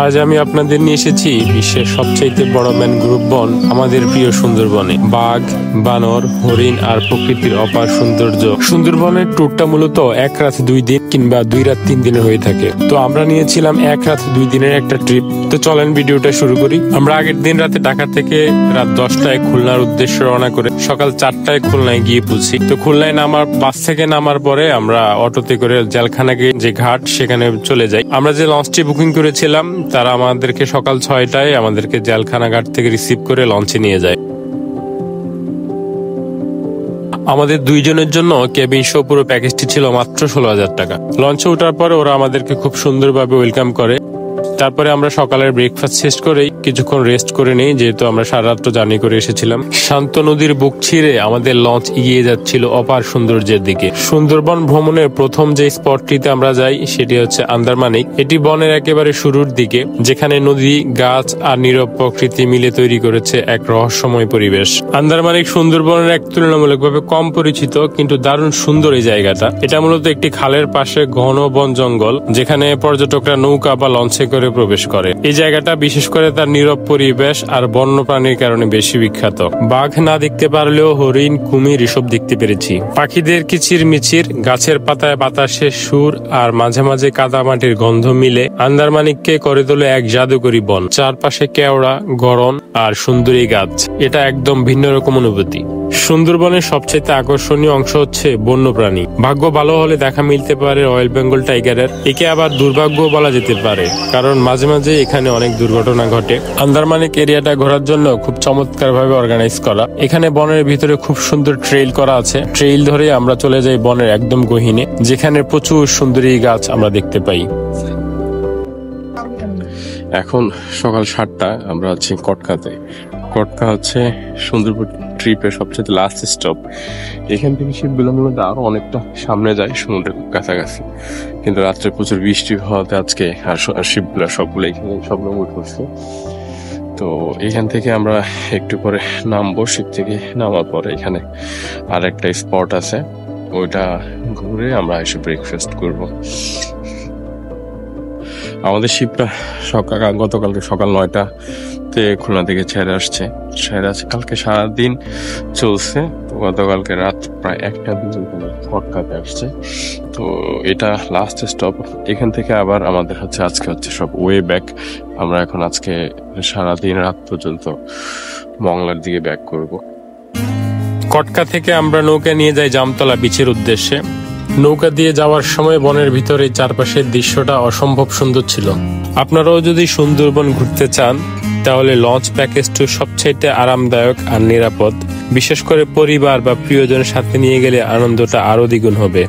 আজ আমি আপনাদের নিয়ে এসেছি বিশ্বের সবচাইতে বড় ম্যানগ্রোভ বন আমাদের প্রিয় সুন্দরবনে। বাঘ, বানর, হরিণ আর প্রকৃতির অপার সৌন্দর্য। সুন্দরবনের ট্যুরটা মূলত 1 রাত 2 দিন কিংবা 2 রাত 3 দিনের হয়ে থাকে। তো আমরা নিয়েছিলাম 1 রাত 2 দিনের একটা ট্রিপ। তো চলেন ভিডিওটা শুরু করি। আমরা আগের দিন রাতে ঢাকা থেকে রাত 10টায় খুলনার উদ্দেশ্যে রওনা করে সকাল 4টায় খুলনায় গিয়ে পৌঁছি। তো খুলনায় বাস থেকে নামার পরে আমরা অটোতে করে জেলখানা যে ঘাট সেখানে চলে যাই। আমরা যে লঞ্চটি বুকিং করেছিলাম তারা আমাদেরকে সকাল 6টায় আমাদেরকে জেলখানা ঘাট থেকে রিসিভ করে লঞ্চে নিয়ে যায়। আমাদের 2 জনের জন্য কেবিন সহ পুরো প্যাকেজটি ছিল মাত্র 16,000 টাকা। লঞ্চে ওঠার পরে ওরা আমাদেরকে খুব সুন্দরভাবে ওয়েলকাম করে। তারপরে আমরা সকালের ব্রেকফাস্ট শেষ করেই কিছুক্ষণ রেস্ট করে নিই, যেহেতু আমরা সারা রাত জার্নি করে এসেছিলাম। শান্ত নদীর বুক ছিঁড়ে আমাদের লঞ্চ এগিয়ে যাচ্ছিল অপার সৌন্দর্যের দিকে। সুন্দরবন ভ্রমণের প্রথম যে স্পটটিতে আমরা যাই সেটি হচ্ছে আন্দারমানিক। এটি বনের একেবারে শুরুর দিকে, যেখানে নদী, গাছ আর নীরব প্রকৃতি মিলে তৈরি করেছে এক রহস্যময় পরিবেশ। আন্দারমানিক সুন্দরবনের এক তুলনামূলকভাবে কম পরিচিত কিন্তু দারুণ সুন্দর এই জায়গাটা। এটা মূলত একটি খালের পাশে ঘন বন জঙ্গল, যেখানে পর্যটকরা নৌকা বা লঞ্চে করে প্রবেশ করে। এই জায়গাটা বিশেষ করে তার নীরব পরিবেশ আর বন্যপ্রাণীর কারণে বেশি বিখ্যাত। বাঘ না দেখতে পারলেও হরিণ, কুমির এসব দেখতে পেরেছি। পাখিদের কিচির মিচির, গাছের পাতায় বাতাসের সুর আর মাঝে মাঝে কাদামাটির গন্ধ মিলে আন্দারমানিককে করে তোলে এক জাদুকরী বন। চারপাশে কেওড়া, গড়ন আর সুন্দরী গাছ। এটা একদম ভিন্ন রকম অনুভূতি। সুন্দরবনের সবচেয়ে আকর্ষণীয় অংশ হচ্ছে বন্যপ্রাণী। ভাগ্য ভালো হলে দেখা মিলতে পারে রয়্যাল বেঙ্গল টাইগারের। একে আবার দুর্ভাগ্য বলা যেতে পারে, কারণ মাঝে মাঝে এখানে অনেক দুর্ঘটনা ঘটে। আন্দারমানিক এরিয়াটা ঘোরার জন্য খুব চমৎকার ভাবে অর্গানাইজ করা। এখানে বনের ভিতরে খুব সুন্দর ট্রেইল করা আছে। ট্রেইল ধরে আমরা চলে যাই বনের একদম গহীনে, যেখানে প্রচুর সুন্দরী গাছ আমরা দেখতে পাই। এখন সকাল 7টা, আমরা আছি কটকাতে। কটকা হচ্ছে সুন্দরবন ট্রিপের সবচেয়ে লাস্ট স্টপ। এখান থেকে শিপগুলো মূলত আরো অনেকটা সামনে যায়, সমুদ্রের খুব কাছাকাছি। কিন্তু রাত্রে প্রচুর বৃষ্টি হওয়াতে আজকে আর শিপগুলো সবগুলো এখানে সব নোঙর করছে। তো এখান থেকে আমরা একটু পরে নামবো। শিপ থেকে নামার পরে এখানে আর একটা স্পট আছে, ওইটা ঘুরে আমরা এসে ব্রেকফাস্ট করব। আমাদের শিপটা গতকালকে সকাল 9টাতে খুলনা থেকে ছেড়ে আসছে। কালকে সারাদিন চলছে। গতকালকে রাত প্রায় 1টা পর্যন্ত কটকাতে আসছে। তো এটা লাস্ট স্টপ। এখান থেকে আবার আমাদের আজকে হচ্ছে সব ওয়ে ব্যাক। আমরা এখন আজকে সারাদিন রাত পর্যন্ত মংলার দিকে ব্যাক করব। কটকা থেকে আমরা নৌকা নিয়ে যাই জামতলা বিচের উদ্দেশ্যে। নৌকা দিয়ে যাওয়ার সময় বনের ভিতরে চারপাশের দৃশ্যটা অসম্ভব সুন্দর ছিল। আপনারাও যদি সুন্দরবন ঘুরতে চান তাহলে লঞ্চ প্যাকেজটি সবচাইতে আরামদায়ক আর নিরাপদ। বিশেষ করে পরিবার বা প্রিয়জনের সাথে নিয়ে গেলে আনন্দটা আরো দ্বিগুণ হবে।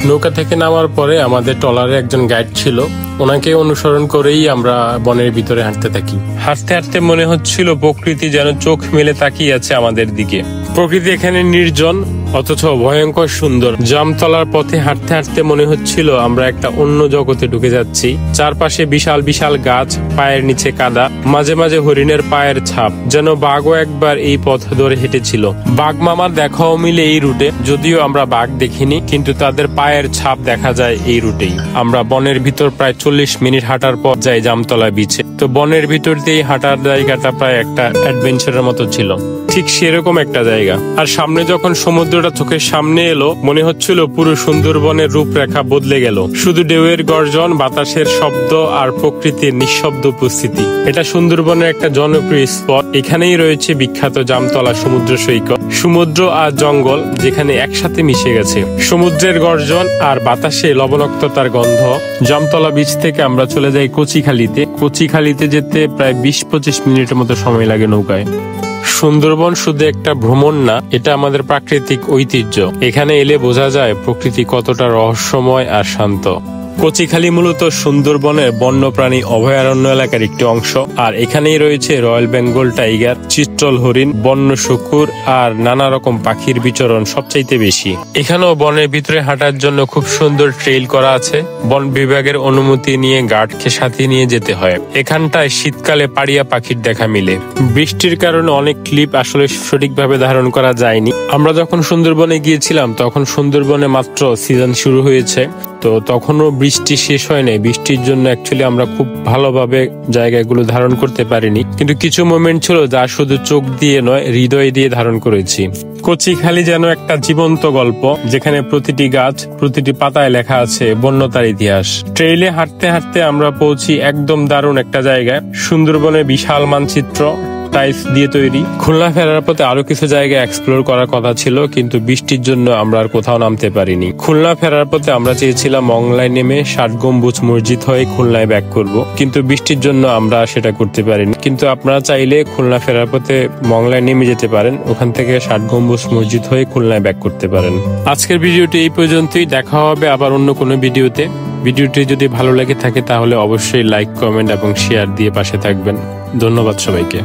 নৌকা থেকে নামার পরে আমাদের ট্রলারে একজন গাইড ছিল, ওনাকে অনুসরণ করেই আমরা বনের ভিতরে হাঁটতে থাকি। হাঁটতে হাঁটতে মনে হচ্ছিল প্রকৃতি যেন চোখ মেলে তাকিয়ে আছে আমাদের দিকে। প্রকৃতি এখানে নির্জন অথচ ভয়ঙ্কর সুন্দর। জামতলার পথে হাঁটতে হাঁটতে মনে হচ্ছিল আমরা একটা অন্য জগতে ঢুকে যাচ্ছি। চারপাশে বিশাল বিশাল গাছ, পায়ের নিচে কাদা, মাঝে মাঝে হরিণের পায়ের ছাপ, যেন বাঘও একবার এই পথ ধরে হেঁটেছিল। বাঘ মামার দেখাও মিলে এই রুটে, যদিও আমরা বাঘ দেখিনি, কিন্তু তাদের পায়ের ছাপ দেখা যায় এই রুটেই। আমরা বনের ভিতর প্রায় 40 মিনিট হাঁটার পর যাই জামতলা বিচে। তো বনের ভিতর দিয়ে হাঁটার জায়গাটা প্রায় একটা অ্যাডভেঞ্চারের মতো ছিল, ঠিক সেরকম একটা জায়গা। আর সামনে যখন সমুদ্রটা চোখের সামনে এলো মনে হচ্ছিল পুরো সুন্দরবনের রূপরেখা বদলে গেল। শুধু ঢেউয়ের গর্জন, বাতাসের শব্দ আর প্রকৃতির নিঃশব্দ উপস্থিতি। এটা সুন্দরবনের একটা জনপ্রিয় স্পট। এখানেই রয়েছে বিখ্যাত জামতলা সমুদ্র সৈকত। সমুদ্র আর জঙ্গল যেখানে একসাথে মিশে গেছে। সমুদ্রের গর্জন আর বাতাসে লবণাক্ততার গন্ধ। জামতলা বিচ থেকে আমরা চলে যাই কচিখালিতে। কচিখালিতে যেতে প্রায় 20-25 মিনিটের মতো সময় লাগে নৌকায়। সুন্দরবন শুধু একটা ভ্রমণ না, এটা আমাদের প্রাকৃতিক ঐতিহ্য। এখানে এলে বোঝা যায় প্রকৃতি কতটা রহস্যময় আর শান্ত। কচিখালী মূলত সুন্দরবনের বন্যপ্রাণী অভয়ারণ্য এলাকার একটি অংশ, আর এখানেই রয়েছে রয়্যাল বেঙ্গল টাইগার, চিত্রল হরিণ, বন্য শুকুর আর নানা রকম পাখির বিচরণ সবচাইতে বেশি। এখানেও বনের ভিতরে হাঁটার জন্য খুব সুন্দর ট্রেইল করা আছে। বন বিভাগের অনুমতি নিয়ে গার্ডকে সাথে নিয়ে যেতে হয়। এখানটায় শীতকালে পাড়িয়া পাখির দেখা মিলে। বৃষ্টির কারণে অনেক ক্লিপ আসলে সঠিকভাবে ধারণ করা যায়নি। আমরা যখন সুন্দরবনে গিয়েছিলাম তখন সুন্দরবনে মাত্র সিজন শুরু হয়েছে, তো তখনও বৃষ্টি শেষ হয় নাই। বৃষ্টির জন্য অ্যাকচুয়ালি আমরা খুব ভালোভাবে জায়গাগুলো ধারণ করতে পারিনি, কিন্তু কিছু মোমেন্ট ছিল যা শুধু চোখ দিয়ে নয়, হৃদয় দিয়ে ধারণ করেছি। কচিখালী যেন একটা জীবন্ত গল্প, যেখানে প্রতিটি গাছ, প্রতিটি পাতায় লেখা আছে বন্যতার ইতিহাস। ট্রেইলে হাঁটতে হাঁটতে আমরা পৌঁছি একদম দারুণ একটা জায়গায়। সুন্দরবনের বিশাল মানচিত্র টাইলস দিয়ে তৈরি। খুলনা ফেরার পথে আরো কিছু জায়গা এক্সপ্লোর করার কথা ছিল, কিন্তু বৃষ্টির জন্য আমরা আর কোথাও নামতে পারিনি। খুলনা ফেরার পথে আমরা চেয়েছিলাম মংলায় নেমে ৬০ গম্বুজ মসজিদ হয়ে খুলনায় ব্যাক করব, কিন্তু বৃষ্টির জন্য আমরা সেটা করতে পারিনি। কিন্তু আপনারা চাইলে খুলনা ফেরার পথে মংলায় নেমে যেতে পারেন, ওখান থেকে ৬০ গম্বুজ মসজিদ হয়ে খুলনায় ব্যাক করতে পারেন। আজকের ভিডিওটি এই পর্যন্তই। দেখা হবে আবার অন্য কোনো ভিডিওতে। ভিডিওটি যদি ভালো লেগে থাকে তাহলে অবশ্যই লাইক, কমেন্ট এবং শেয়ার দিয়ে পাশে থাকবেন। ধন্যবাদ সবাইকে।